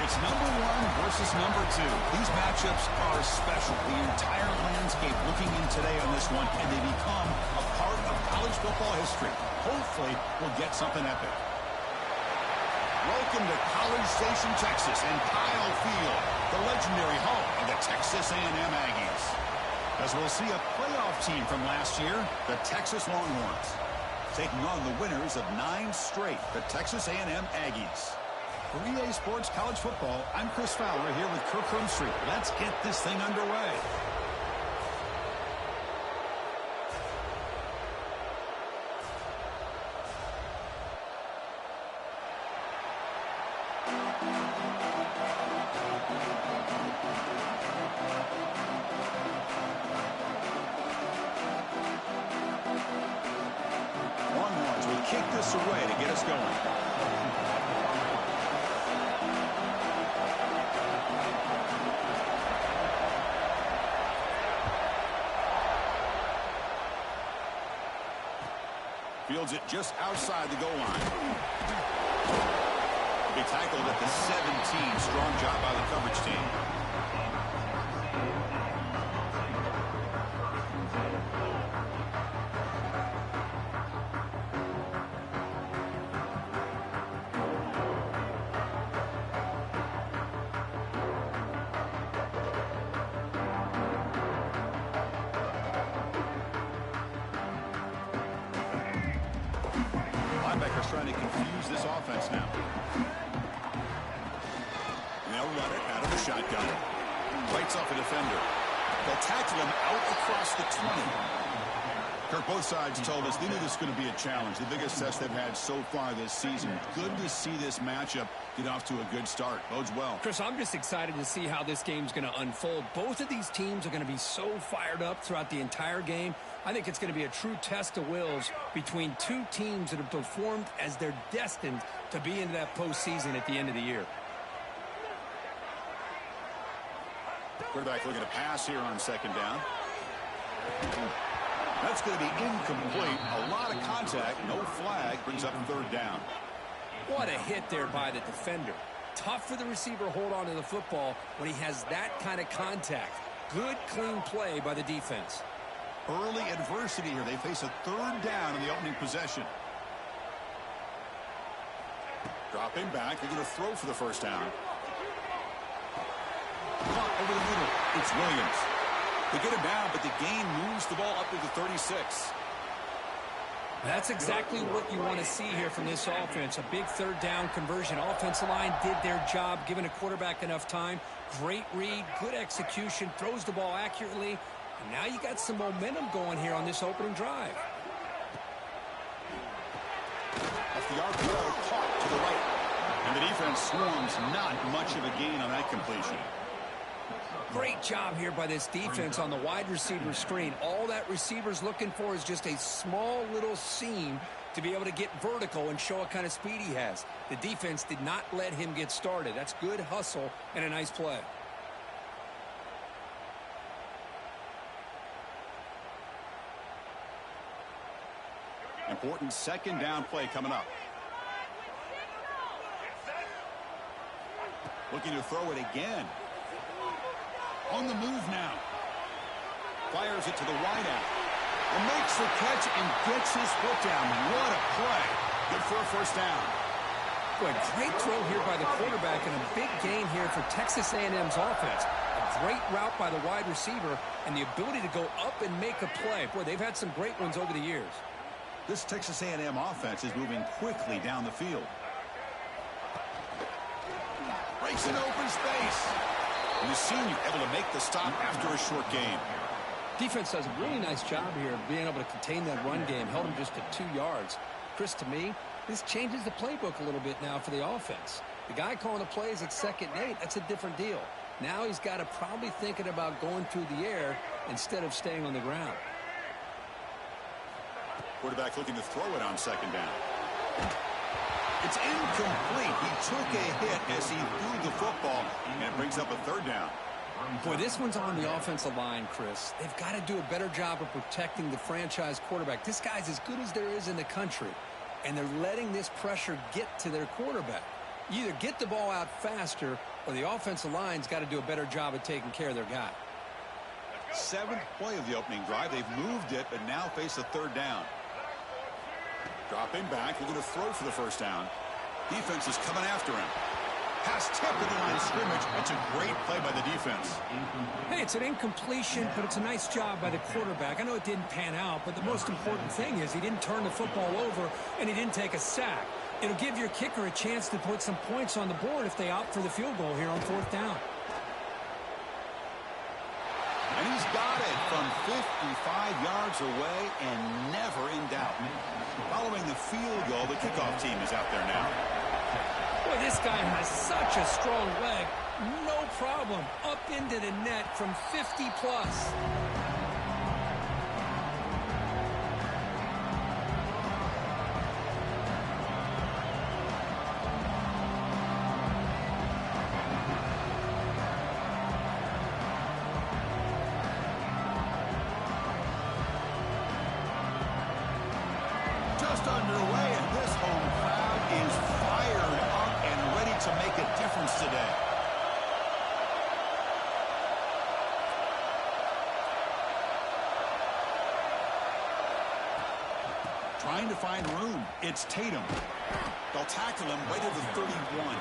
It's number one versus number two. These matchups are special. The entire landscape looking in today on this one, and they become a part of college football history. Hopefully, we'll get something epic. Welcome to College Station, Texas, and Kyle Field, the legendary home of the Texas A&M Aggies. As we'll see a playoff team from last year, the Texas Longhorns, taking on the winners of 9 straight, the Texas A&M Aggies. For EA Sports College Football, I'm Chris Fowler here with Kirk Hermstreet. Let's get this thing underway. Longhorns will kick this away to get us going. Fields it just outside the goal line. Be tackled at the 17. Strong job by the coverage team. Linebacker's trying to confuse this offense now. They'll run it out of the shotgun. Bites off a defender. They'll tackle him out across the 20. Kirk, both sides told us they knew this was going to be a challenge. The biggest test they've had so far this season. Good to see this matchup get off to a good start. Bodes well. Chris, I'm just excited to see how this game's going to unfold. Both of these teams are going to be so fired up throughout the entire game. I think it's going to be a true test of wills between two teams that have performed as they're destined to be into that postseason at the end of the year. Quarterback looking to pass here on second down. That's going to be incomplete. A lot of contact. No flag. Brings up third down. What a hit there by the defender. Tough for the receiver to hold on to the football when he has that kind of contact. Good, clean play by the defense. Early adversity here. They face a third down in the opening possession. Dropping back. They're going to throw for the first down. Caught over the middle. It's Williams. They get him down, but the gain moves the ball up to the 36. That's exactly what you want to see here from this offense. A big third down conversion. Offensive line did their job, giving a quarterback enough time. Great read, good execution, throws the ball accurately. And now you got some momentum going here on this opening drive. Off the arc throw, caught to the right. And the defense swarms. Not much of a gain on that completion. Great job here by this defense on the wide receiver screen. All that receiver's looking for is just a small little seam to be able to get vertical and show what kind of speed he has. The defense did not let him get started. That's good hustle and a nice play. Important second down play coming up. Looking to throw it again. On the move now. Fires it to the wideout. And makes the catch and gets his foot down. What a play. Good for a first down. Boy, great throw here by the quarterback and a big gain here for Texas A&M's offense. A great route by the wide receiver and the ability to go up and make a play. Boy, they've had some great ones over the years. This Texas A&M offense is moving quickly down the field. Breaks an open space. And the senior able to make the stop after a short gain. Defense does a really nice job here of being able to contain that run game. Held him just at 2 yards. Chris, to me, this changes the playbook a little bit now for the offense. The guy calling the plays at 2nd and 8, that's a different deal. Now he's got to probably thinking about going through the air instead of staying on the ground. Quarterback looking to throw it on second down. It's incomplete. He took a hit as he threw the football, and it brings up a third down. Boy, this one's on the offensive line, Chris. They've got to do a better job of protecting the franchise quarterback. This guy's as good as there is in the country, and they're letting this pressure get to their quarterback. You either get the ball out faster Well, the offensive line's got to do a better job of taking care of their guy. 7th play of the opening drive. They've moved it, but now face a 3rd down. Dropping back, looking to throw for the first down. Defense is coming after him. Pass tip at the line of scrimmage. That's a great play by the defense. Hey, it's an incompletion, but it's a nice job by the quarterback. I know it didn't pan out, but the most important thing is he didn't turn the football over and he didn't take a sack. It'll give your kicker a chance to put some points on the board if they opt for the field goal here on 4th down. And he's got it from 55 yards away and never in doubt. Following the field goal, the kickoff team is out there now. Boy, this guy has such a strong leg. No problem. Up into the net from 50 plus. Just underway, and this home crowd is fired up and ready to make a difference today. Trying to find room. It's Tatum. They'll tackle him right at the 31.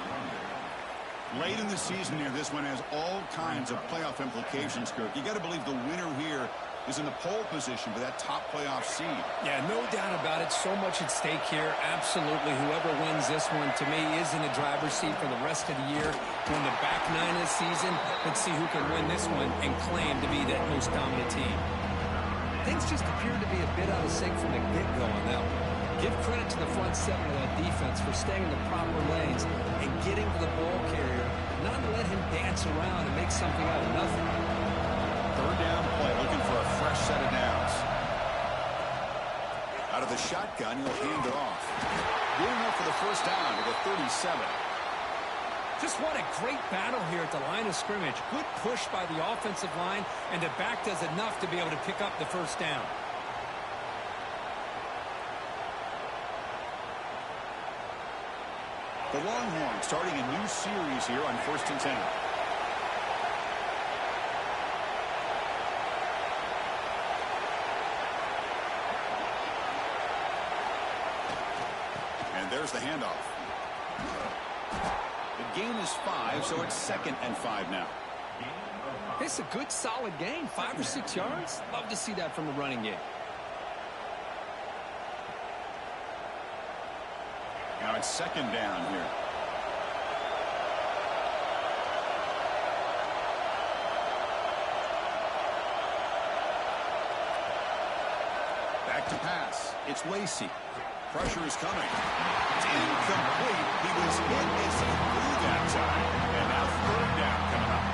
Late in the season here, this one has all kinds of playoff implications, Kirk. You got to believe the winner here is in the pole position for that top playoff seed. Yeah, no doubt about it. So much at stake here. Absolutely. Whoever wins this one, to me, is in the driver's seat for the rest of the year. Win the back 9 of the season. Let's see who can win this one and claim to be that most dominant team. Things just appear to be a bit out of sync from the get-go on that one. Give credit to the front 7 of that defense for staying in the proper lanes and getting to the ball carrier, not let him dance around and make something out of nothing. 3rd down play, looking for a fresh set of downs. Out of the shotgun, he'll hand it off. Good enough for the first down to the 37. Just what a great battle here at the line of scrimmage. Good push by the offensive line, and the back does enough to be able to pick up the first down. The Longhorns starting a new series here on 1st and 10. And there's the handoff. The gain is 5, so it's 2nd and 5 now. It's a good, solid gain. 5 or 6 yards. Love to see that from the running game. Now it's 2nd down here. Back to pass. It's Lacey. Pressure is coming. It's incomplete. He was hit as he threw that time. And now 3rd down coming up.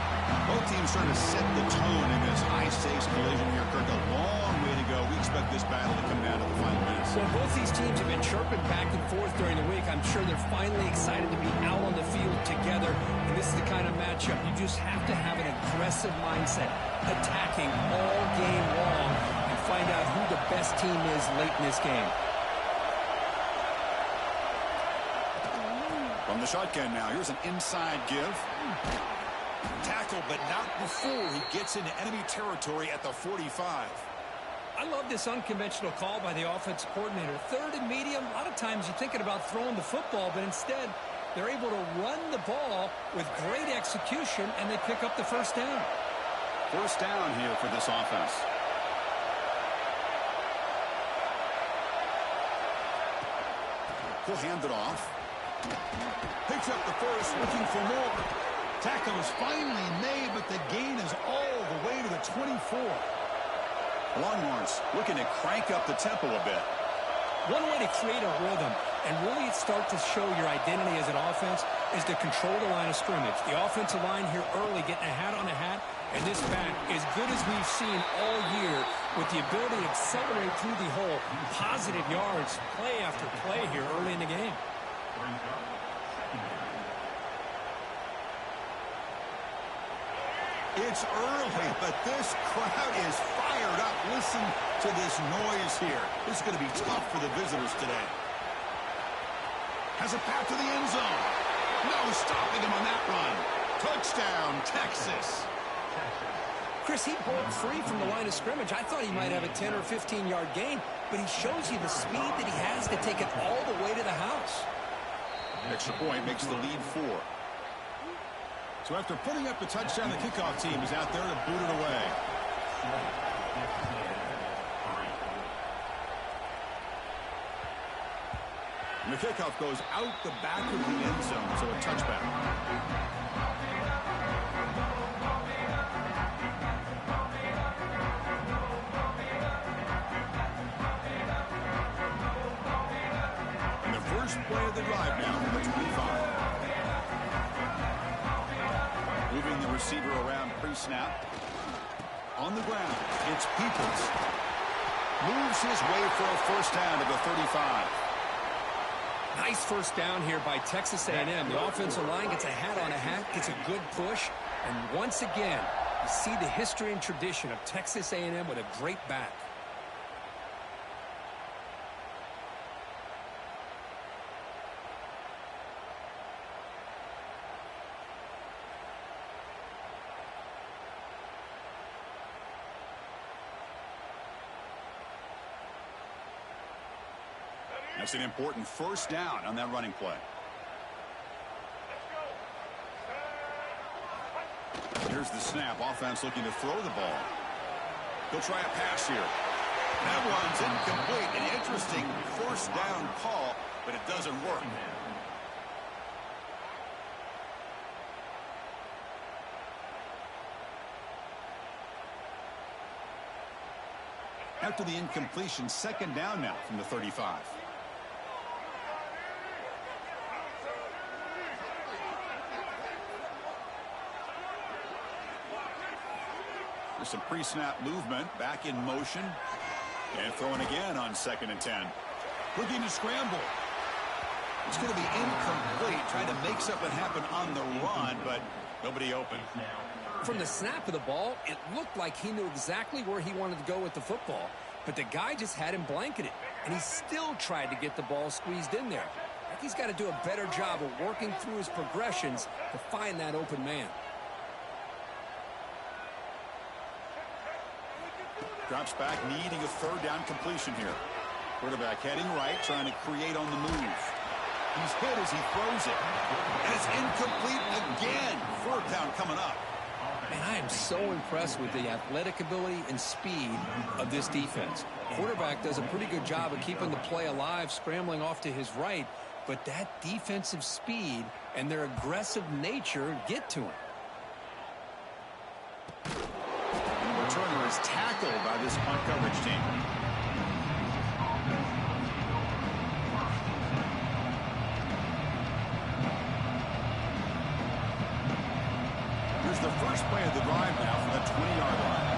Both teams trying to set the tone in this high-stakes collision here, Kirk. A long way to go. We expect this battle to come down to the final minutes. Well, both these teams have been chirping back and forth during the week. I'm sure they're finally excited to be out on the field together. And this is the kind of matchup you just have to have an aggressive mindset, attacking all game long, and find out who the best team is late in this game. From the shotgun now, here's an inside give. Tackle, but not before he gets into enemy territory at the 45. I love this unconventional call by the offensive coordinator. 3rd and medium, a lot of times you're thinking about throwing the football, but instead they're able to run the ball with great execution, and they pick up the first down. First down here for this offense. He'll hand it off. Picks up the first, looking for more. Tackle is finally made, but the gain is all the way to the 24. Longhorns looking to crank up the tempo a bit. One way to create a rhythm and really start to show your identity as an offense is to control the line of scrimmage. The offensive line here early getting a hat on a hat, and this back, as good as we've seen all year, with the ability to accelerate through the hole, positive yards, play after play here early in the game. It's early, but this crowd is fired up. Listen to this noise here. This is going to be tough for the visitors today. Has a path to the end zone. No stopping him on that run. Touchdown, Texas. Chris, he broke free from the line of scrimmage. I thought he might have a 10 or 15-yard gain, but he shows you the speed that he has to take it all the way to the house. Extra point makes the lead 4. So after putting up the touchdown, the kickoff team is out there to boot it away. And the kickoff goes out the back of the end zone, so a touchback. And the first play of the drive now from the 25. Moving the receiver around pre-snap. On the ground, it's Peoples. Moves his way for a first down to the 35. Nice first down here by Texas A&M. The offensive line gets a hat on a hat, gets a good push, and once again, you see the history and tradition of Texas A&M with a great back. That's an important first down on that running play. Here's the snap. Offense looking to throw the ball. He'll try a pass here. That one's incomplete. An interesting first down call, but it doesn't work. After the incompletion, second down now from the 35. There's some pre-snap movement, back in motion, and throwing again on 2nd and 10. Looking to scramble. It's going to be incomplete, trying to make something happen on the run, but nobody open. From the snap of the ball, it looked like he knew exactly where he wanted to go with the football, but the guy just had him blanketed, and he still tried to get the ball squeezed in there. I think he's got to do a better job of working through his progressions to find that open man. Drops back, needing a third down completion here. Quarterback heading right, trying to create on the move. He's hit as he throws it. And it's incomplete again. 4th down coming up. Man, I am so impressed with the athletic ability and speed of this defense. Quarterback does a pretty good job of keeping the play alive, scrambling off to his right, but that defensive speed and their aggressive nature get to him. Turner is tackled by this punt coverage team. Here's the first play of the drive now from the 20-yard line.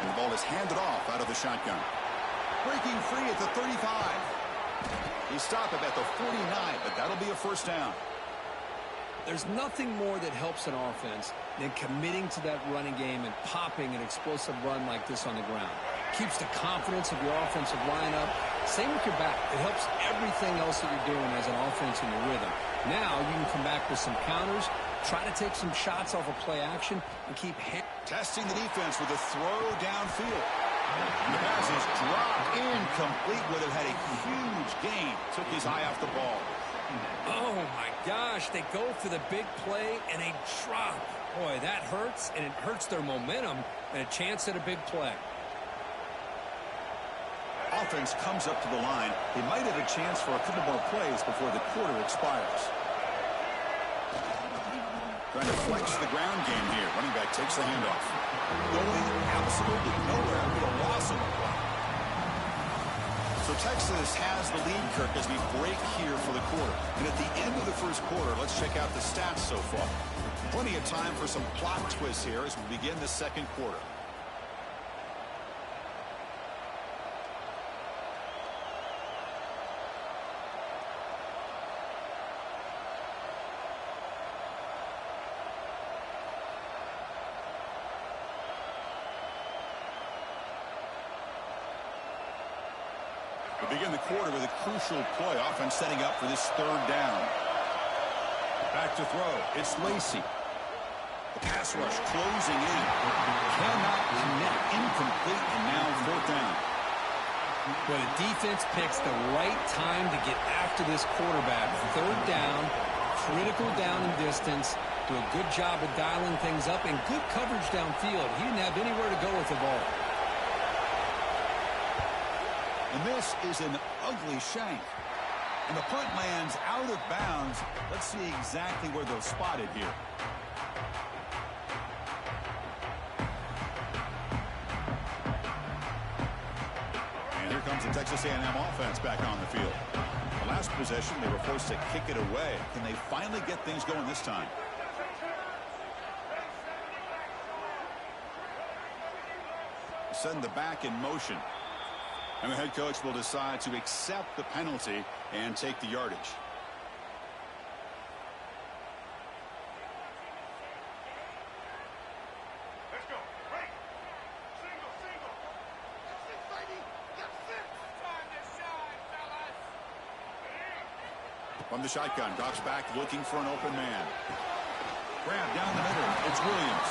And the ball is handed off out of the shotgun. Breaking free at the 35. He stopped it at the 49, but that'll be a first down. There's nothing more that helps an offense than committing to that running game and popping an explosive run like this on the ground. Keeps the confidence of your offensive line up. Same with your back. It helps everything else that you're doing as an offense in your rhythm. Now you can come back with some counters, try to take some shots off of play action, and keep testing the defense with a throw downfield. And the pass is dropped incomplete. Would have had a huge gain. Took his eye off the ball. Oh, my gosh. They go for the big play, and they drop. Boy, that hurts, and it hurts their momentum and a chance at a big play. Offense comes up to the line. They might have a chance for a couple more plays before the quarter expires. Trying to flex the ground game here. Running back takes the handoff. Going absolutely nowhere with a loss of the play. So Texas has the lead, Kirk, as we break here for the quarter. And at the end of the first quarter, let's check out the stats so far. Plenty of time for some plot twists here as we begin the second quarter. We begin the quarter with a crucial play. Offense setting up for this third down. Back to throw. It's Lacey. The pass rush closing in. Cannot connect. Incomplete, and now fourth down. Well, the defense picks the right time to get after this quarterback. Third down, critical down and distance. Do a good job of dialing things up and good coverage downfield. He didn't have anywhere to go with the ball. And this is an ugly shank. And the punt lands out of bounds. Let's see exactly where they'll spot it here. And here comes the Texas A&M offense back on the field. The last possession, they were forced to kick it away. Can they finally get things going this time? Send the back in motion. And the head coach will decide to accept the penalty and take the yardage. Let's go. Break. Single, single. That's it, baby. That's it. Time to shine, fellas. From the shotgun, drops back looking for an open man. Grab down the middle. It's Williams.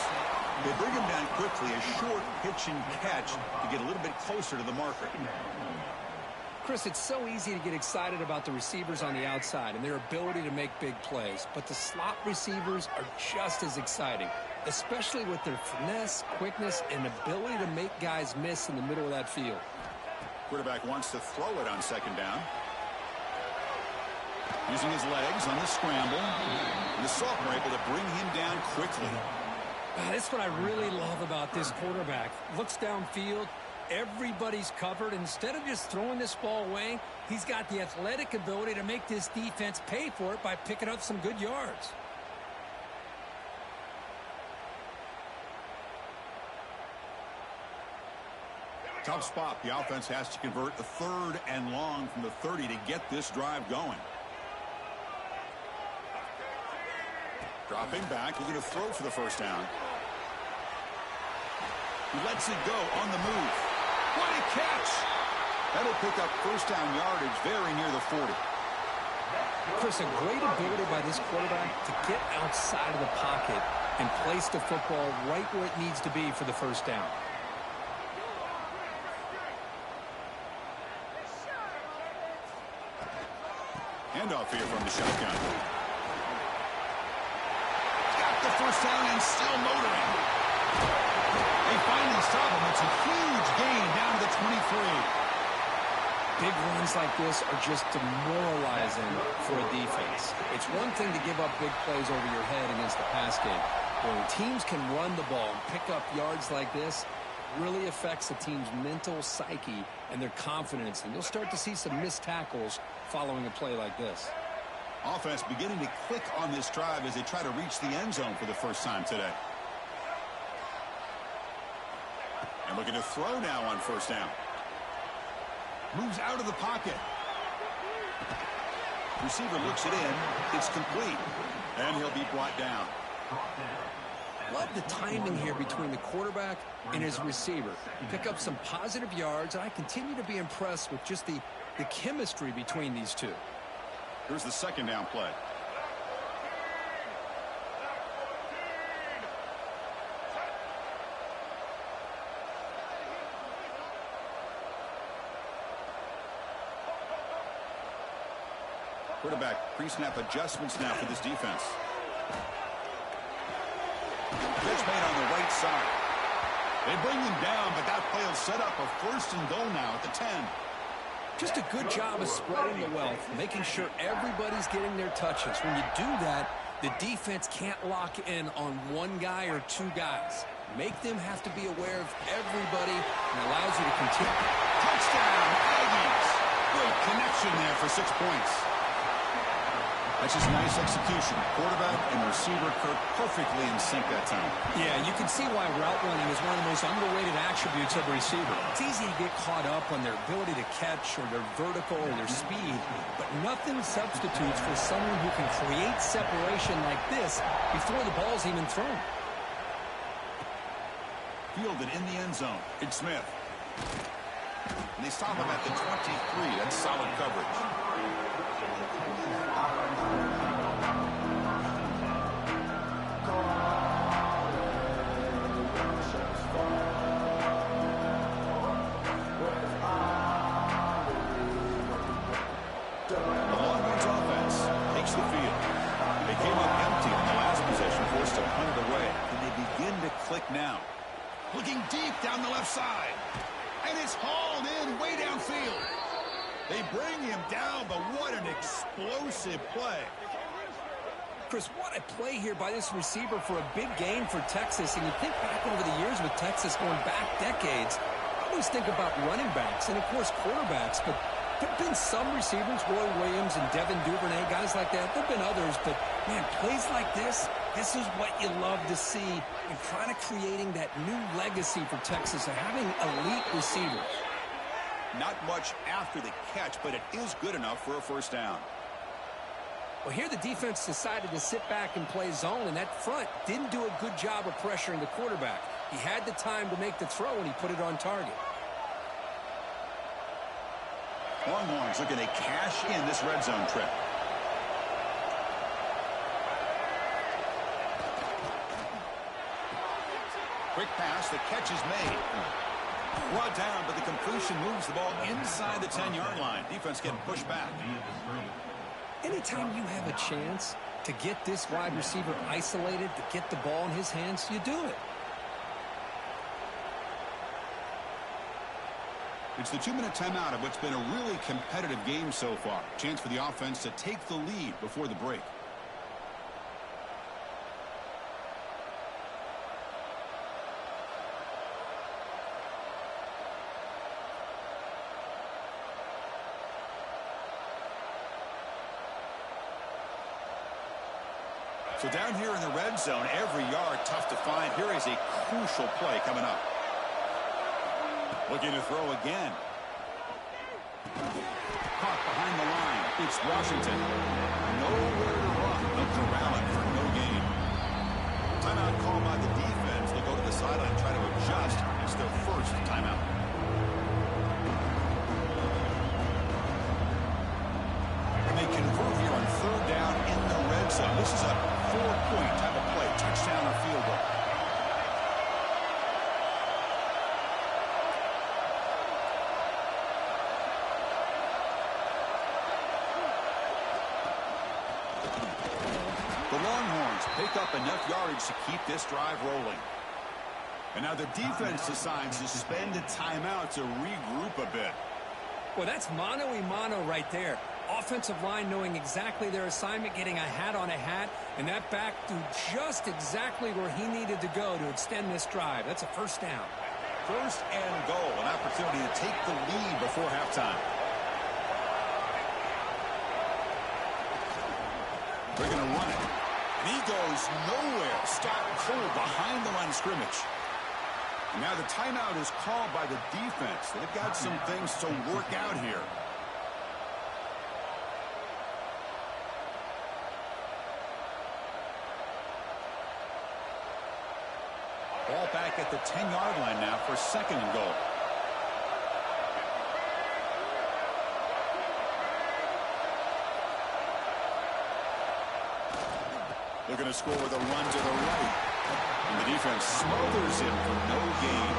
They bring him down quickly, a short pitch and catch to get a little bit closer to the marker. Chris, it's so easy to get excited about the receivers on the outside and their ability to make big plays, but the slot receivers are just as exciting, especially with their finesse, quickness, and ability to make guys miss in the middle of that field. Quarterback wants to throw it on second down. Using his legs on the scramble. And the Sophomore able to bring him down quickly. That's what I really love about this quarterback. Looks downfield. Everybody's covered. Instead of just throwing this ball away, he's got the athletic ability to make this defense pay for it by picking up some good yards. Tough spot. The offense has to convert a third and long from the 30 to get this drive going. Dropping back, looking to throw for the first down. He lets it go on the move. What a catch! That'll pick up first down yardage very near the 40. Chris, a great ability by this quarterback to get outside of the pocket and place the football right where it needs to be for the first down. Handoff here from the shotgun. Got the first down and still motoring. They finally stop him. It's a huge gain down to the 23. Big runs like this are just demoralizing for a defense. It's one thing to give up big plays over your head against the pass game. When teams can run the ball and pick up yards like this, really affects the team's mental psyche and their confidence. And you'll start to see some missed tackles following a play like this. Offense beginning to click on this drive as they try to reach the end zone for the first time today. And looking to throw now on first down. Moves out of the pocket. Receiver looks it in. It's complete. And he'll be brought down. Love the timing here between the quarterback and his receiver. Pick up some positive yards, and I continue to be impressed with just the chemistry between these two. Here's the second down play. Quarterback pre-snap adjustments now for this defense. Pitch made on the right side. They bring him down, but that play will set up a first and goal now at the 10. Just a good job of spreading the wealth, making sure everybody's getting their touches. When you do that, the defense can't lock in on one guy or two guys. Make them have to be aware of everybody and allows you to continue. Touchdown, Aggies! Great connection there for 6 points. That's just nice execution. Quarterback and receiver perfectly in sync that time. Yeah, you can see why route running is one of the most underrated attributes of a receiver. It's easy to get caught up on their ability to catch or their vertical or their speed, but nothing substitutes for someone who can create separation like this before the ball's even thrown. Fielded in the end zone. It's Smith. And they stop him at the 23. That's solid coverage. The Longhorns offense takes the field. They came up empty on the last possession, forced to punt it away. And they begin to click now. Looking deep down the left side. And it's hauled in way downfield. They bring him down, but what an explosive play. Chris, what a play here by this receiver for a big gain for Texas. And you think back over the years with Texas going back decades, I always think about running backs and, of course, quarterbacks. But there have been some receivers, Roy Williams and Devin Duvernay, guys like that. There have been others, but, man, plays like this is what you love to see and kind of creating that new legacy for Texas of having elite receivers. Not much after the catch, but it is good enough for a first down. Well, here the defense decided to sit back and play zone, and that front didn't do a good job of pressuring the quarterback. He had the time to make the throw, and he put it on target. Longhorns looking to cash in this red zone trip. Quick pass, the catch is made. Brought down, but the completion moves the ball inside the 10-yard line. Defense getting pushed back. Anytime you have a chance to get this wide receiver isolated, to get the ball in his hands, you do it. It's the 2-minute timeout of what's been a really competitive game so far. Chance for the offense to take the lead before the break. So down here in the red zone, every yard tough to find. Here is a crucial play coming up. Looking to throw again. Caught behind the line. It's Washington. Nowhere to run. They'll corral it for no gain. Timeout called by the defense. They'll go to the sideline and try to adjust. It's their first timeout. And they convert here on third down in the red zone. This is a 4-point type of play. Touchdown or field goal. The Longhorns pick up enough yardage to keep this drive rolling. And now the defense decides to spend a timeout to regroup a bit. Well, that's mano-a-mano right there. Offensive line knowing exactly their assignment, getting a hat on a hat, and that back to just exactly where he needed to go to extend this drive. That's a first down. First and goal, an opportunity to take the lead before halftime. They're going to run it. And he goes nowhere. Stop cold behind the line of scrimmage. And now the timeout is called by the defense. They've got some things to work out here. Ball back at the 10-yard line now for second and goal. They're going to score with a run to the right. And the defense smothers him for no gain.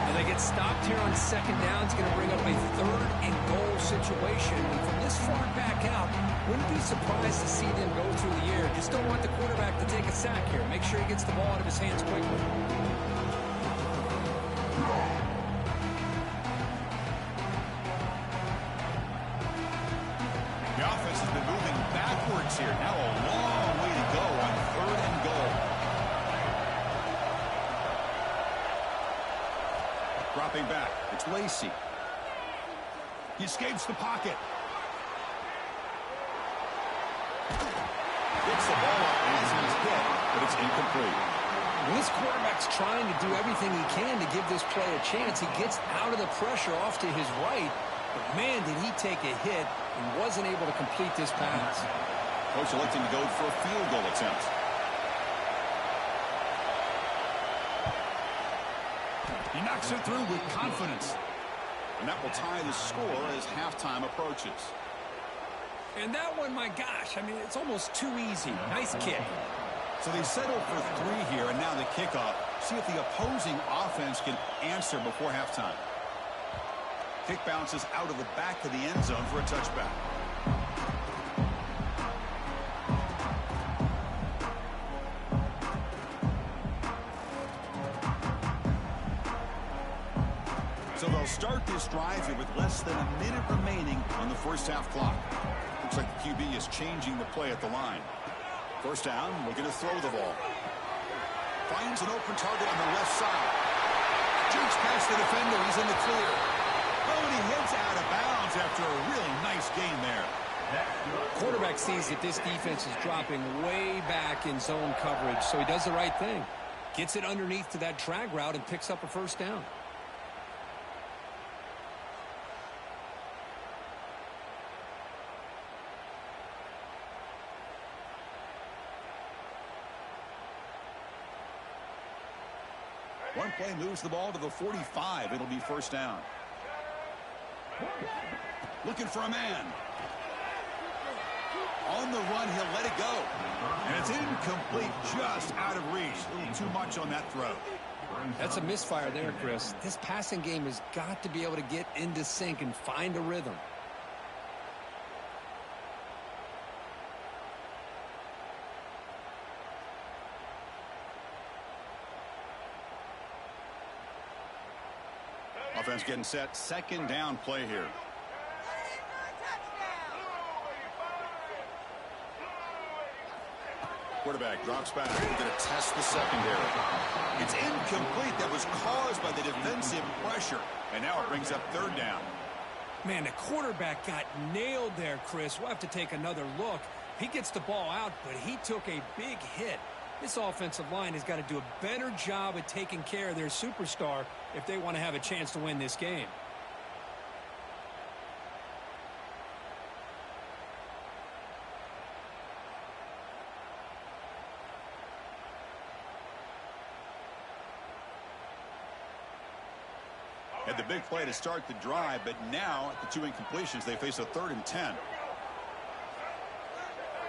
And they get stopped here on second down. It's going to bring up a third and goal situation. And from this far back out, wouldn't be surprised to see them go through the air. Just don't want the quarterback to take a sack here. Make sure he gets the ball out of his hands quickly. The offense has been moving backwards here. Now a long way to go on third and goal. Dropping back. It's Lacey. He escapes the pocket. Gets the ball up as he's hit, but it's incomplete. When this quarterback's trying to do everything he can to give this play a chance, he gets out of the pressure off to his right. But, man, did he take a hit and wasn't able to complete this pass. Coach electing to go for a field goal attempt. He knocks it through with confidence. And that will tie the score as halftime approaches. And that one, my gosh, I mean, it's almost too easy. Nice kick. So they settle for 3 here, and now the kickoff. See if the opposing offense can answer before halftime. Kick bounces out of the back of the end zone for a touchback. So they'll start this drive here with less than a minute remaining on the first half clock. Looks like the QB is changing the play at the line. First down, looking to throw the ball. Finds an open target on the left side. Jukes past the defender, he's in the clear. Oh, and he heads out of bounds after a really nice gain there. Quarterback sees that this defense is dropping way back in zone coverage, so he does the right thing. Gets it underneath to that drag route and picks up a first down. One play moves the ball to the 45. It'll be first down. Looking for a man. On the run, he'll let it go. And it's incomplete, just out of reach. A little too much on that throw. That's a misfire there, Chris. This passing game has got to be able to get into sync and find a rhythm. Offense getting set. Second down play here. Quarterback drops back. We're going to test the secondary. It's incomplete. That was caused by the defensive pressure. And now it brings up third down. Man, the quarterback got nailed there, Chris. We'll have to take another look. He gets the ball out, but he took a big hit. This offensive line has got to do a better job at taking care of their superstar if they want to have a chance to win this game. Had the big play to start the drive, but now at the 2 incompletions, they face a 3rd and 10.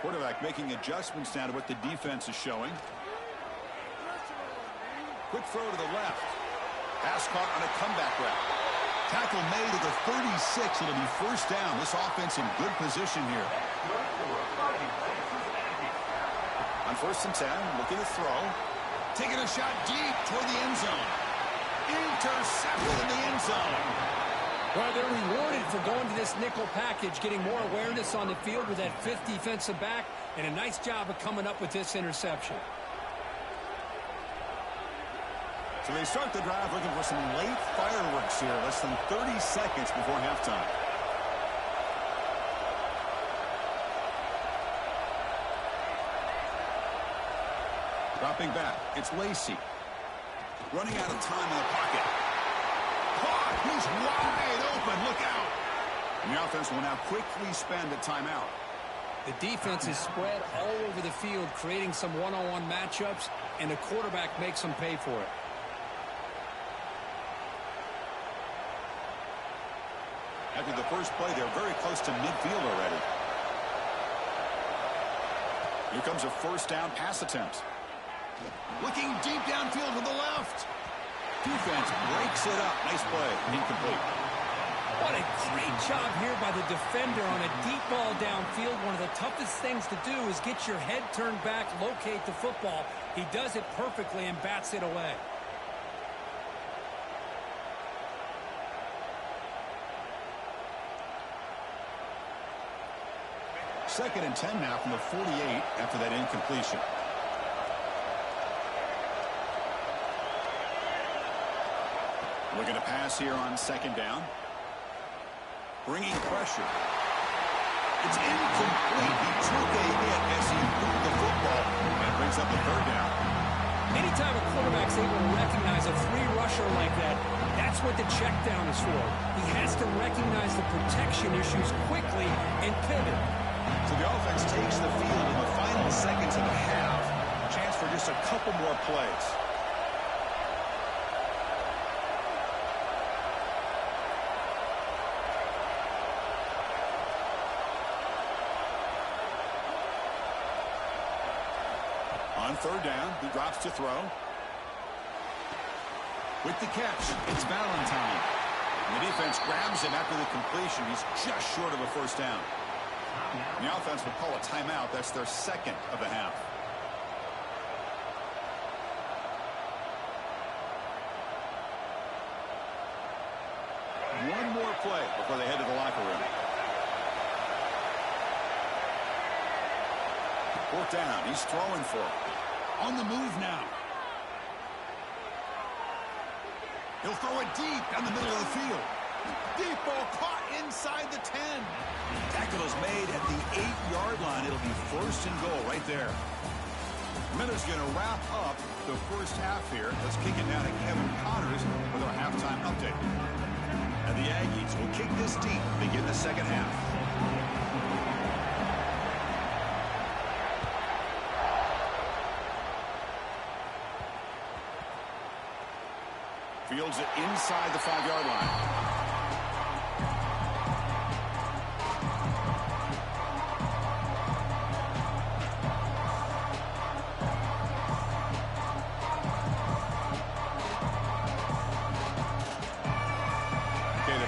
Quarterback making adjustments now to what the defense is showing. Quick throw to the left. Pass caught on a comeback route. Tackle made to the 36. It'll be first down. This offense in good position here. On 1st and 10, looking to throw. Taking a shot deep toward the end zone. Intercepted in the end zone. Well, they're rewarded for going to this nickel package, getting more awareness on the field with that 5th defensive back, and a nice job of coming up with this interception. So they start the drive looking for some late fireworks here, less than 30 seconds before halftime. Dropping back, it's Lacey. Running out of time in the pocket. Caught! He's wide open. Look out! And the offense will now quickly spend a timeout. The defense is spread all over the field, creating some one-on-one matchups, and the quarterback makes them pay for it. After the first play, they're very close to midfield already. Here comes a first down pass attempt. Looking deep downfield to the left. Defense breaks it up. Nice play. Incomplete. What a great job here by the defender on a deep ball downfield. One of the toughest things to do is get your head turned back, locate the football. He does it perfectly and bats it away. Second and 10 now from the 48 after that incompletion. Looking to pass here on second down. Bringing pressure. It's incomplete. He took a hit as he moved the football and brings up the third down. Anytime a quarterback's able to recognize a free rusher like that, that's what the check down is for. He has to recognize the protection issues quickly and pivot. So the offense takes the field in the final seconds of the half. Chance for just a couple more plays. On third down, he drops to throw. With the catch, it's Valentine. And the defense grabs him after the completion. He's just short of a first down. And the offense will call a timeout. That's their second of the half. One more play before they head to the locker room. Fourth down. He's throwing for it. On the move now. He'll throw it deep down the middle of the field. Deep ball caught inside the 10. Tackle is made at the 8-yard line. It'll be first and goal right there. Miller's going to wrap up the first half here. Let's kick it down to Kevin Connors with our halftime update. And the Aggies will kick this deep to begin the second half. Fields it inside the 5-yard line.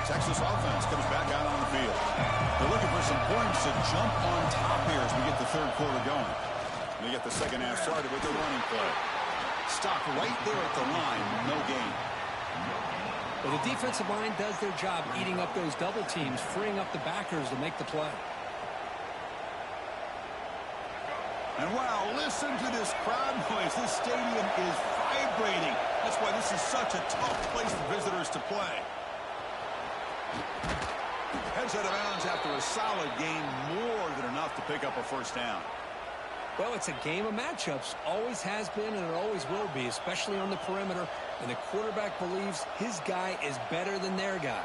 Texas offense comes back out on the field. They're looking for some points to jump on top here as we get the third quarter going. They get the second half started with the running play. Stop right there at the line, no gain. Well, the defensive line does their job eating up those double teams, freeing up the backers to make the play. And wow, listen to this crowd noise. This stadium is vibrating. That's why this is such a tough place for visitors to play. Heads out of bounds after a solid game, more than enough to pick up a first down. Well, it's a game of matchups. Always has been and it always will be, especially on the perimeter. And the quarterback believes his guy is better than their guy.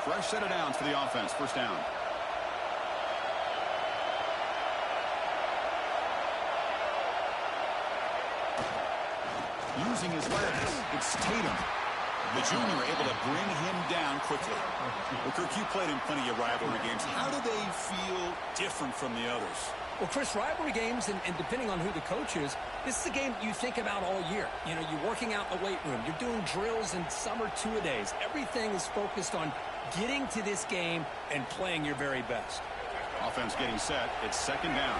Fresh set of downs for the offense. First down. Using his legs, it's Tatum. The junior able to bring him down quickly. Well, Kirk, you played in plenty of rivalry games. How do they feel different from the others? Well, Chris, rivalry games, and depending on who the coach is, this is a game you think about all year. You know, you're working out in the weight room. You're doing drills and summer two-a-days. Everything is focused on getting to this game and playing your very best. Offense getting set. It's second down.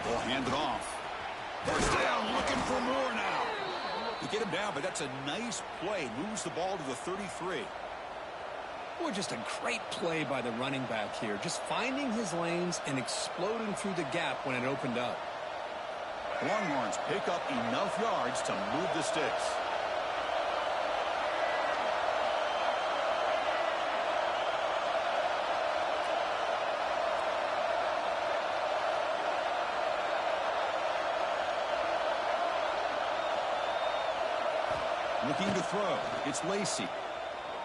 They'll hand it off. First down, looking for more now. You get him down, but that's a nice play. Moves the ball to the 33. Boy, just a great play by the running back here. Just finding his lanes and exploding through the gap when it opened up. Longhorns pick up enough yards to move the sticks. Looking to throw. It's Lacey.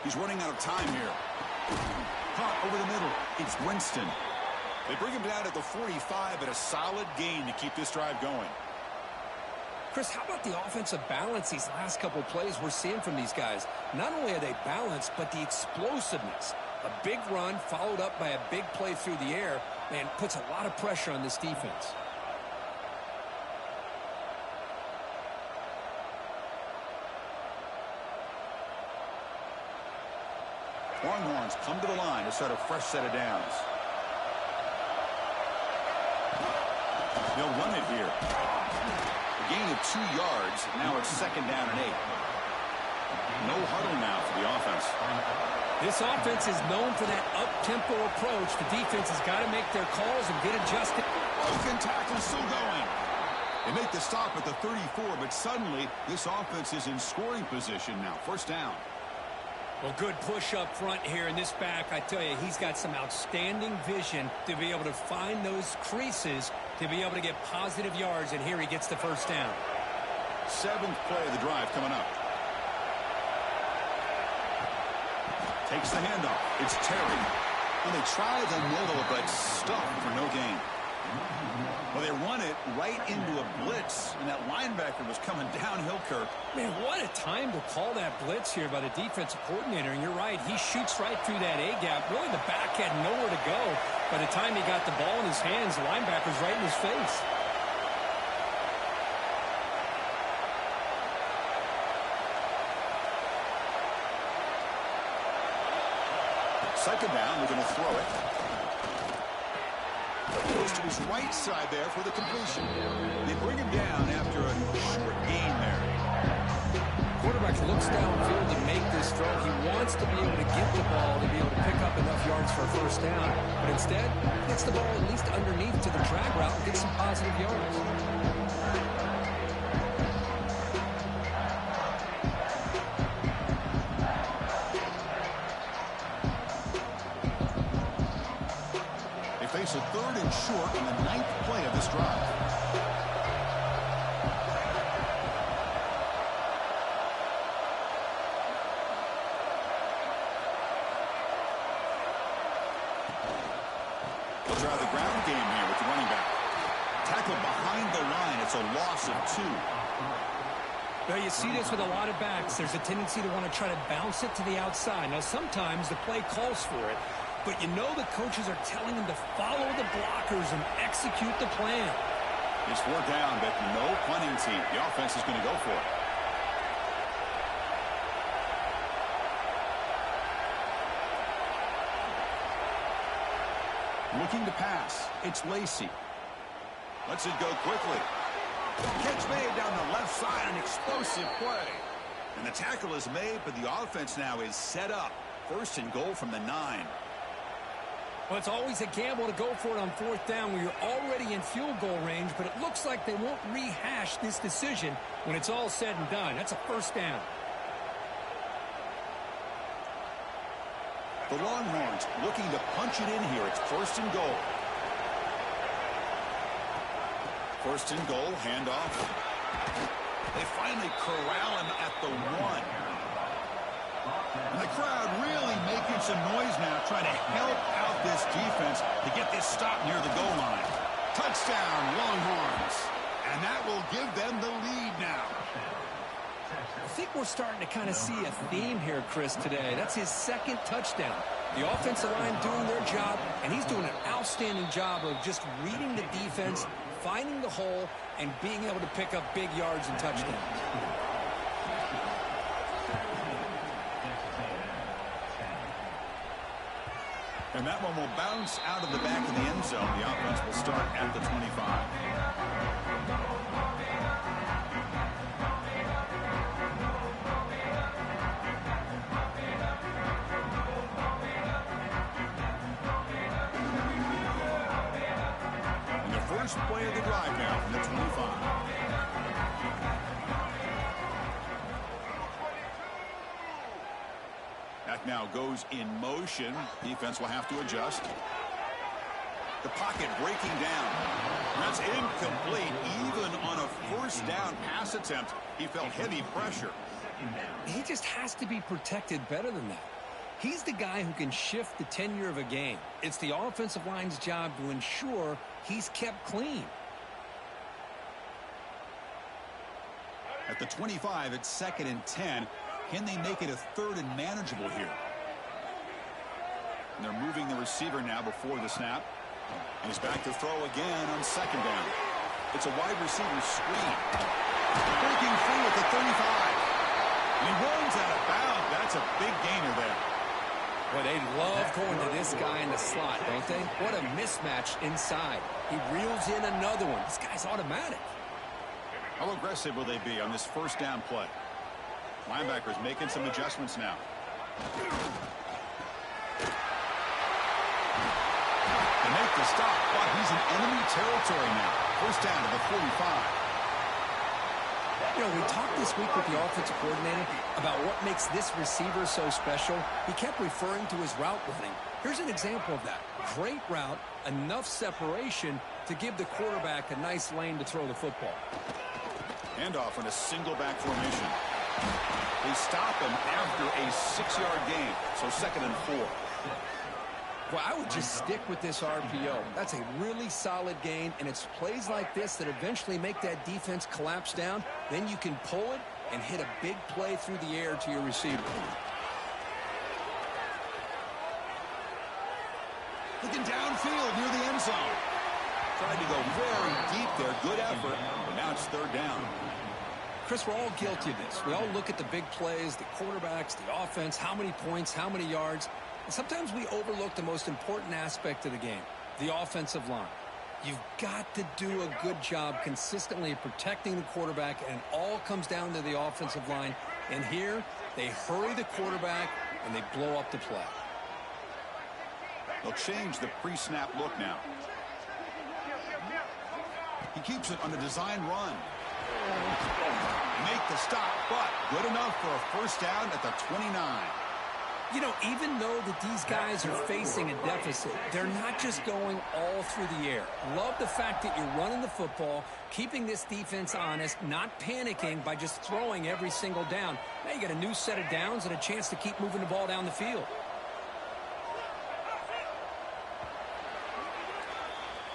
He's running out of time here. Caught over the middle. It's Winston. They bring him down at the 45, but a solid gain to keep this drive going. Chris, how about the offensive balance these last couple of plays we're seeing from these guys? Not only are they balanced, but the explosiveness. A big run followed up by a big play through the air, man, puts a lot of pressure on this defense. Longhorns come to the line to start a fresh set of downs. They'll run it here. A gain of 2 yards. Now it's second down and 8. No huddle now for the offense. This offense is known for that up-tempo approach. The defense has got to make their calls and get adjusted. Broken tackle still going. They make the stop at the 34, but suddenly this offense is in scoring position now. First down. Well, good push up front here in this back. I tell you, he's got some outstanding vision to be able to find those creases, to be able to get positive yards, and here he gets the first down. 7th play of the drive coming up. Takes the handoff. It's Terry. And they try the middle, but stuck for no gain. Well, they run it right into a blitz, and that linebacker was coming downhill, Kirk. Man, what a time to call that blitz here by the defensive coordinator. And you're right, he shoots right through that A-gap. Really, the back had nowhere to go. By the time he got the ball in his hands, the linebacker's right in his face. Second down, we're going to throw it. Goes to his right side there for the completion. They bring him down after a short gain there. Quarterback looks downfield to make this throw. He wants to be able to get the ball to be able to pick up enough yards for a first down. But instead, gets the ball at least underneath to the drag route and gets some positive yards. Face a third and short on the 9th play of this drive. They'll try the ground game here with the running back. Tackled behind the line. It's a loss of 2. Well, you see this with a lot of backs. There's a tendency to want to try to bounce it to the outside. Now, sometimes the play calls for it. But you know the coaches are telling them to follow the blockers and execute the plan. It's 4th down, but no punting team. The offense is going to go for it. Looking to pass. It's Lacey. Lets it go quickly. Catch made down the left side. An explosive play. And the tackle is made, but the offense now is set up. 1st and goal from the 9. Well, it's always a gamble to go for it on 4th down where you're already in field goal range, but it looks like they won't rehash this decision when it's all said and done. That's a 1st down. The Longhorns looking to punch it in here. It's 1st and goal. 1st and goal, handoff. They finally corral him at the 1. And the crowd really making some noise now, trying to help out this defense to get this stop near the goal line. Touchdown, Longhorns. And that will give them the lead now. I think we're starting to kind of see a theme here, Chris, today. That's his 2nd touchdown. The offensive line doing their job, and he's doing an outstanding job of just reading the defense, finding the hole, and being able to pick up big yards and touchdowns. And that one will bounce out of the back of the end zone. The offense will start at the 25. And the first play of the drive now from the 25. That now goes in motion. Defense will have to adjust. The pocket breaking down. That's incomplete. Even on a 1st down pass attempt, he felt heavy pressure. He just has to be protected better than that. He's the guy who can shift the tenure of a game. It's the offensive line's job to ensure he's kept clean. At the 25, it's 2nd and 10. Can they make it a 3rd and manageable here? And they're moving the receiver now before the snap. And he's back to throw again on 2nd down. It's a wide receiver screen. Breaking free at the 35. And he runs out of bounds. That's a big gainer there. Well, they love going to this guy in the slot, don't they? What a mismatch inside. He reels in another one. This guy's automatic. How aggressive will they be on this 1st down play? Linebackers making some adjustments now. They make the stop, but he's in enemy territory now. 1st down to the 45. You know, we talked this week with the offensive coordinator about what makes this receiver so special. He kept referring to his route running. Here's an example of that. Great route, enough separation to give the quarterback a nice lane to throw the football. Handoff in a single back formation. They stop him after a 6-yard gain, so 2nd and 4. Well, I would just stick with this RPO. That's a really solid gain, and it's plays like this that eventually make that defense collapse down. Then you can pull it and hit a big play through the air to your receiver. Looking downfield near the end zone. Tried to go very deep there. Good effort, but now it's third down. Chris, we're all guilty of this. We all look at the big plays, the quarterbacks, the offense, how many points, how many yards. And sometimes we overlook the most important aspect of the game, the offensive line. You've got to do a good job consistently protecting the quarterback, and it all comes down to the offensive line. And here, they hurry the quarterback, and they blow up the play. They'll change the pre-snap look now. He keeps it on the design run. Make the stop, but good enough for a first down at the 29. You know, even though that these guys are facing a deficit, they're not just going all through the air. Love the fact that you're running the football, keeping this defense honest, not panicking by just throwing every single down. Now you got a new set of downs and a chance to keep moving the ball down the field.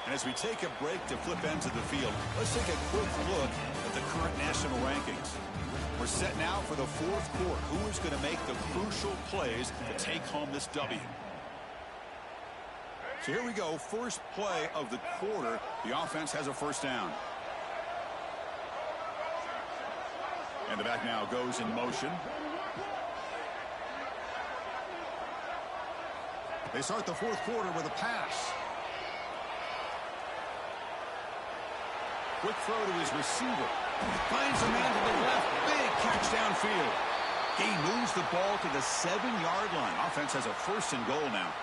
And as we take a break to flip ends of the field, let's take a quick look at the current national rankings. We're set now for the fourth quarter. Who is going to make the crucial plays to take home this W? So here we go. First play of the quarter. The offense has a first down. And the back now goes in motion. They start the fourth quarter with a pass. Quick throw to his receiver. Finds a man to the left. Big catch downfield. He moves the ball to the 7-yard line. Offense has a first and goal now.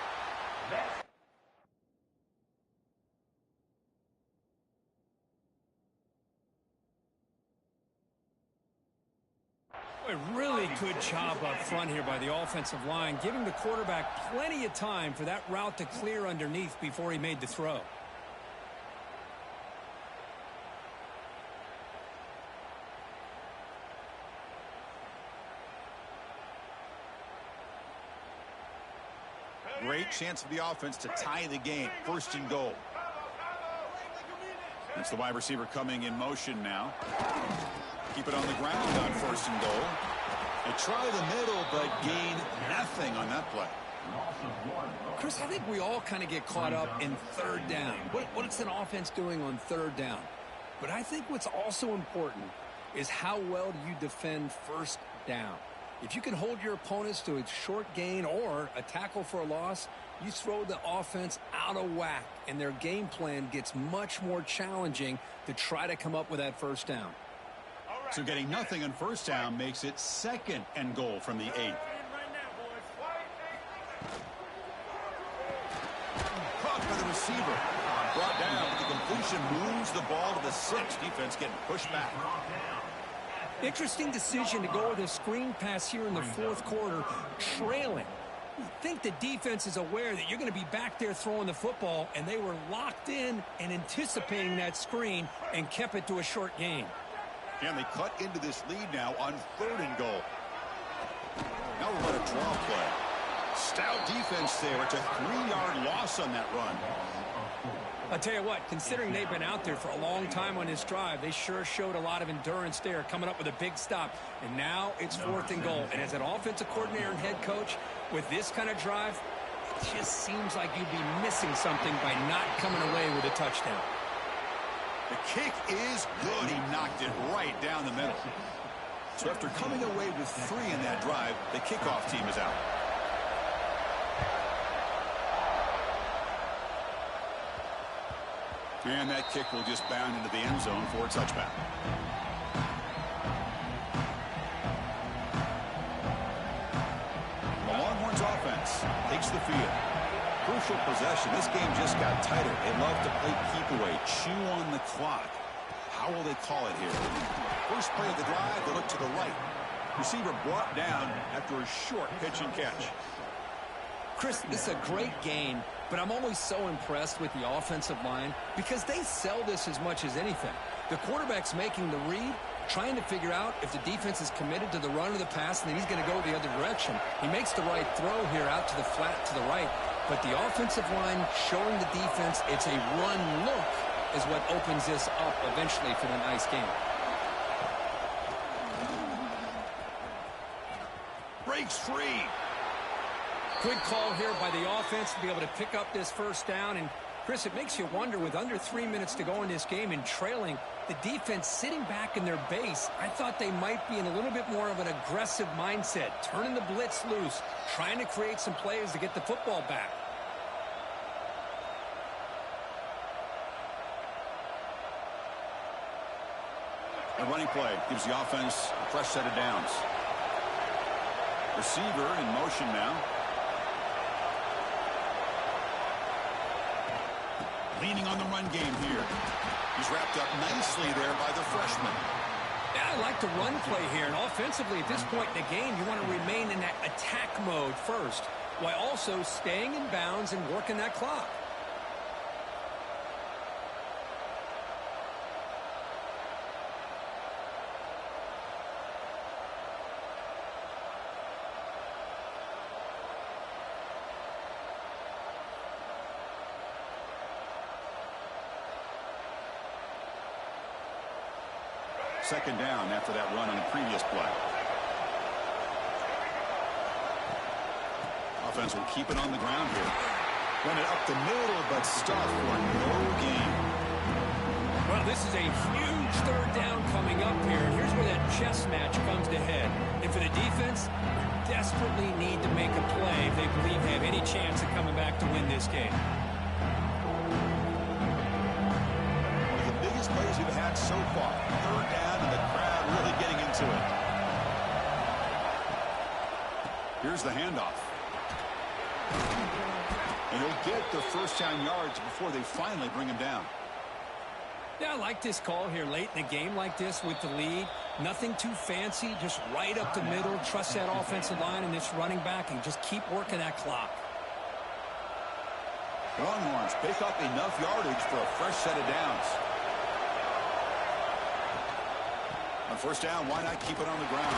A really good job up front here by the offensive line, giving the quarterback plenty of time for that route to clear underneath before he made the throw. Great chance for the offense to tie the game. First and goal. That's the wide receiver coming in motion now. Keep it on the ground on first and goal. They try the middle, but gain nothing on that play. Chris, I think we all kind of get caught up in third down. What is an offense doing on third down? But I think what's also important is how well do you defend first down. If you can hold your opponents to a short gain or a tackle for a loss, you throw the offense out of whack, and their game plan gets much more challenging to try to come up with that first down. So getting nothing on first down makes it second and goal from the 8. Caught by the receiver. Brought down, but the completion moves the ball to the 6. Defense getting pushed back. Interesting decision to go with a screen pass here in the fourth quarter, trailing. I think the defense is aware that you're going to be back there throwing the football, and they were locked in and anticipating that screen and kept it to a short gain. And they cut into this lead now on third and goal. Now we're going to draw play. Stout defense there. It's a 3-yard loss on that run. I'll tell you what, considering they've been out there for a long time on this drive, they sure showed a lot of endurance there, coming up with a big stop. And now it's fourth and goal. And as an offensive coordinator and head coach, with this kind of drive, it just seems like you'd be missing something by not coming away with a touchdown. The kick is good. He knocked it right down the middle. So after coming away with 3 in that drive, the kickoff team is out. And that kick will just bound into the end zone for a touchback. The Longhorns offense takes the field. Crucial possession. This game just got tighter. They love to play keep away, chew on the clock. How will they call it here? First play of the drive, they look to the right. Receiver brought down after a short pitch and catch. Chris, this is a great game, but I'm always so impressed with the offensive line because they sell this as much as anything. The quarterback's making the read, trying to figure out if the defense is committed to the run or the pass, and then he's going to go the other direction. He makes the right throw here out to the flat to the right. But the offensive line showing the defense it's a run look is what opens this up eventually for the nice game. Breaks free. Good call here by the offense to be able to pick up this first down. And, Chris, it makes you wonder, with under 3 minutes to go in this game and trailing, the defense sitting back in their base, I thought they might be in a little bit more of an aggressive mindset, turning the blitz loose, trying to create some plays to get the football back. A running play gives the offense a fresh set of downs. Receiver in motion now. Leaning on the run game here. He's wrapped up nicely there by the freshman. Yeah, I like the run play here. And offensively, at this point in the game, you want to remain in that attack mode first, while also staying in bounds and working that clock. Second down after that run on the previous play. Offense will keep it on the ground here. Run it up the middle, but stuff for no gain. Well, this is a huge third down coming up here. And here's where that chess match comes to head. And for the defense, they desperately need to make a play if they believe they have any chance of coming back to win this game. One of the biggest plays we've had so far. Third down and the crowd really getting into it. Here's the handoff. And he'll get the first down yards before they finally bring him down. Yeah, I like this call here late in a game like this with the lead. Nothing too fancy, just right up the middle. Trust that offensive line and this running back and just keep working that clock. Longhorns pick up enough yardage for a fresh set of downs. On first down, why not keep it on the ground?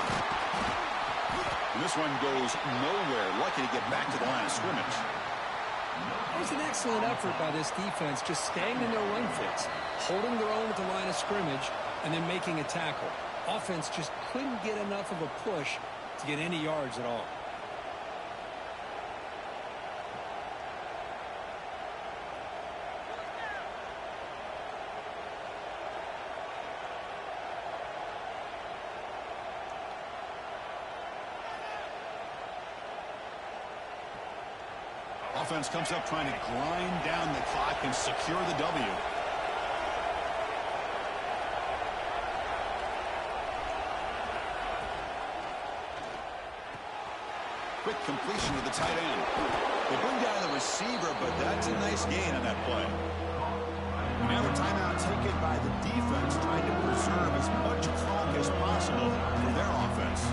And this one goes nowhere. Lucky to get back to the line of scrimmage. It was an excellent effort by this defense, just staying in their run fits, holding their own at the line of scrimmage, and then making a tackle. Offense just couldn't get enough of a push to get any yards at all. Offense comes up trying to grind down the clock and secure the W. Quick completion to the tight end. They bring down the receiver, but that's a nice gain on that play. Now a timeout taken by the defense, trying to preserve as much clock as possible for their offense.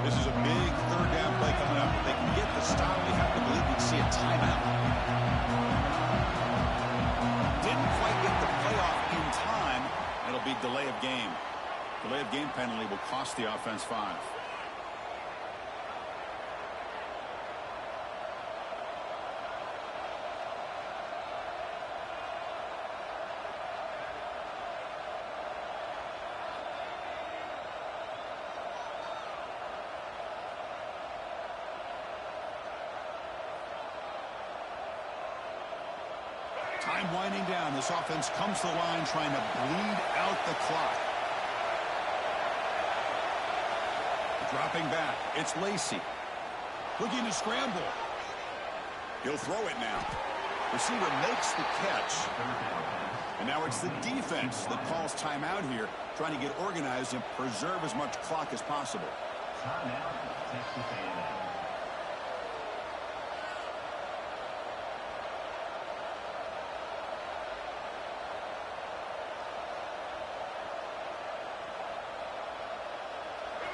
This is a big third down play coming up. If they can get the stop, you have to believe we'd see a timeout. Didn't quite get the playoff in time. It'll be delay of game. Delay of game penalty will cost the offense 5. Time winding down. This offense comes to the line trying to bleed out the clock. Dropping back. It's Lacey. Looking to scramble. He'll throw it now. Receiver makes the catch. And now it's the defense that calls timeout here, trying to get organized and preserve as much clock as possible. Timeout, Texas A&M.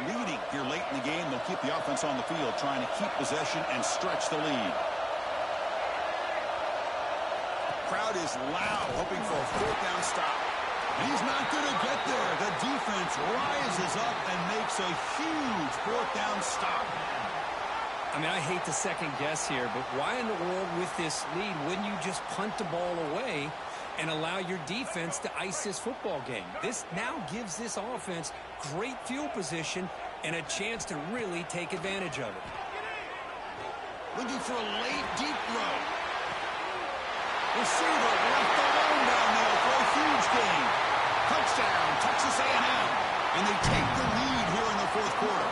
Leading here late in the game, they'll keep the offense on the field, trying to keep possession and stretch the lead. crowd is loud, hoping for a fourth down stop. And he's not going to get there. The defense rises up and makes a huge fourth down stop. I mean, I hate to second guess here, but why in the world with this lead wouldn't you just punt the ball away and allow your defense to ice this football game? This now gives this offense great field position and a chance to really take advantage of it. Looking for a late, deep throw. Receiver left alone down there for a huge gain. Touchdown, Texas A&M. And they take the lead here in the fourth quarter.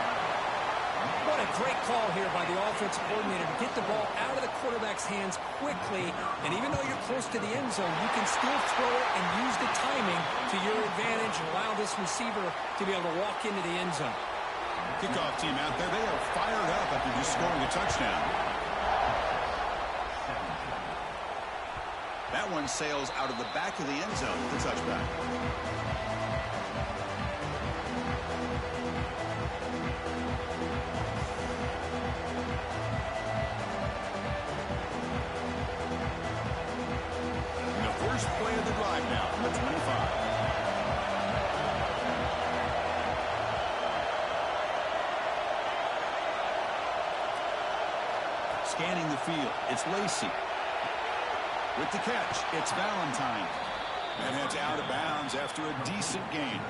What a great call here by the offensive coordinator to get the ball out of the quarterback's hands quickly. And even though you're close to the end zone, you can still throw it and use the timing to your advantage and allow this receiver to be able to walk into the end zone. Kickoff team out there, they are fired up after just scoring a touchdown. That one sails out of the back of the end zone with the touchback. Play of the drive now from the 25. Scanning the field, it's Lacey. With the catch, it's Valentine. And heads out of bounds after a decent gain.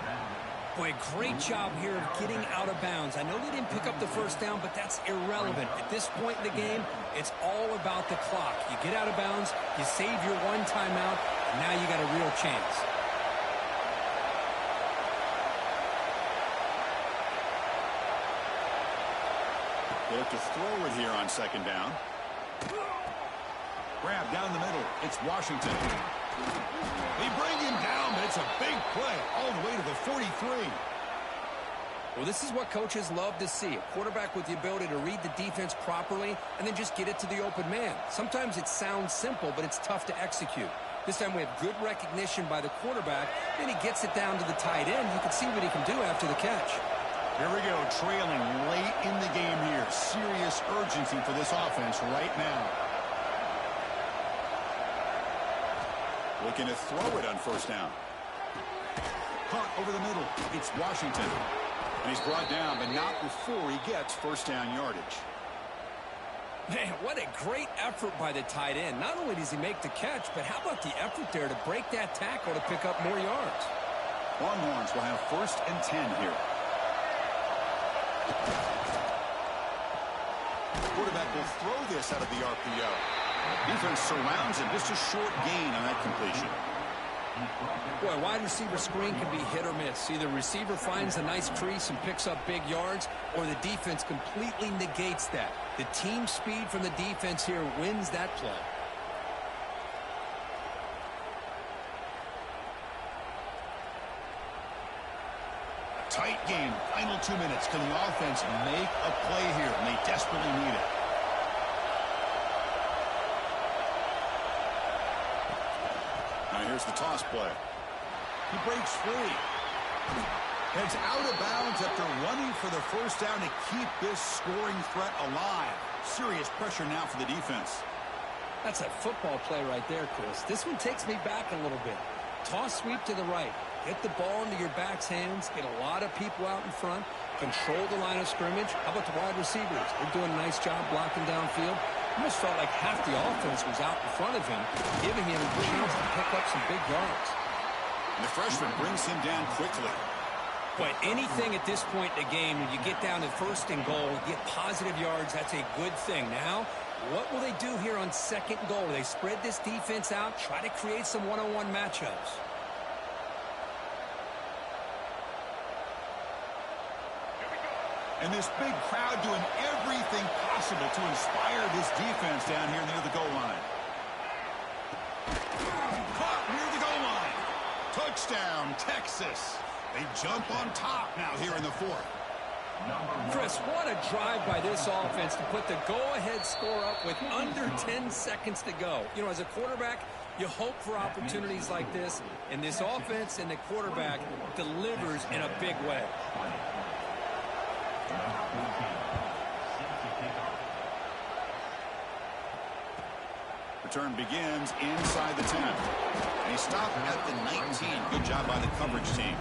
Boy, great job here of getting out of bounds. I know they didn't pick up the first down, but that's irrelevant. At this point in the game, it's all about the clock. You get out of bounds, you save your one timeout, and now you got a real chance. They have to throw it here on second down. Grab down the middle. It's Washington. They bring him down, but it's a big play all the way to the 43. Well, this is what coaches love to see. A quarterback with the ability to read the defense properly and then just get it to the open man. Sometimes it sounds simple, but it's tough to execute. This time we have good recognition by the quarterback. Then he gets it down to the tight end. You can see what he can do after the catch. Here we go, trailing late in the game here. Serious urgency for this offense right now. Looking to throw it on first down. Caught over the middle. It's Washington. And he's brought down, but not before he gets first down yardage. Man, what a great effort by the tight end. Not only does he make the catch, but how about the effort there to break that tackle to pick up more yards? Longhorns will have first and 10 here. Quarterback will throw this out of the RPO. Defense surrounds him. Just a short gain on that completion. Boy, wide receiver screen can be hit or miss. Either receiver finds a nice crease and picks up big yards, or the defense completely negates that. The team speed from the defense here wins that play. Tight game. Final 2 minutes. Can the offense make a play here? And they desperately need it. Now here's the toss play. He breaks free. Heads out of bounds after running for the first down to keep this scoring threat alive. Serious pressure now for the defense. That's a football play right there, Chris. This one takes me back a little bit. Toss sweep to the right. Get the ball into your back's hands. Get a lot of people out in front. Control the line of scrimmage. How about the wide receivers? They're doing a nice job blocking downfield. Almost felt like half the offense was out in front of him, giving him a chance to pick up some big yards. And the freshman brings him down quickly. But anything at this point in the game, when you get down to first and goal, get positive yards, that's a good thing. Now, what will they do here on second and goal? They spread this defense out, try to create some one-on-one matchups. And this big crowd doing everything possible to inspire this defense down here near the goal line. Caught near the goal line. Touchdown, Texas. They jump on top now here in the fourth. Chris, what a drive by this offense to put the go-ahead score up with under 10 seconds to go. You know, as a quarterback, you hope for opportunities like this, and this offense and the quarterback delivers in a big way. The Return begins inside the 10. And he stopped at the 19. Good job by the coverage team.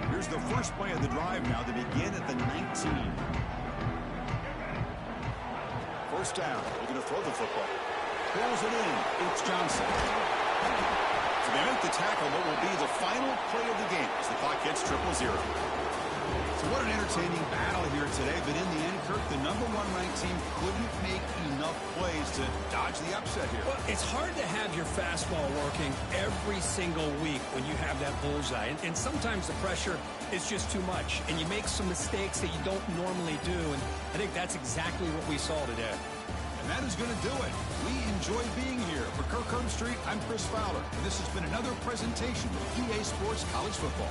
Here's the first play of the drive now to begin at the 19. First down. Looking to throw the football. Pulls it in. It's Johnson. So they make the tackle, but will be the final play of the game as the clock hits 0-0. So what an entertaining battle here today. But in the end, Kirk, the #1 ranked team couldn't make enough plays to dodge the upset here. Well, it's hard to have your fastball working every single week when you have that bullseye. And sometimes the pressure is just too much. And you make some mistakes that you don't normally do. And I think that's exactly what we saw today. And that is going to do it. We enjoy being here. For Kirk Herbstreit, I'm Chris Fowler. And this has been another presentation of EA Sports College Football.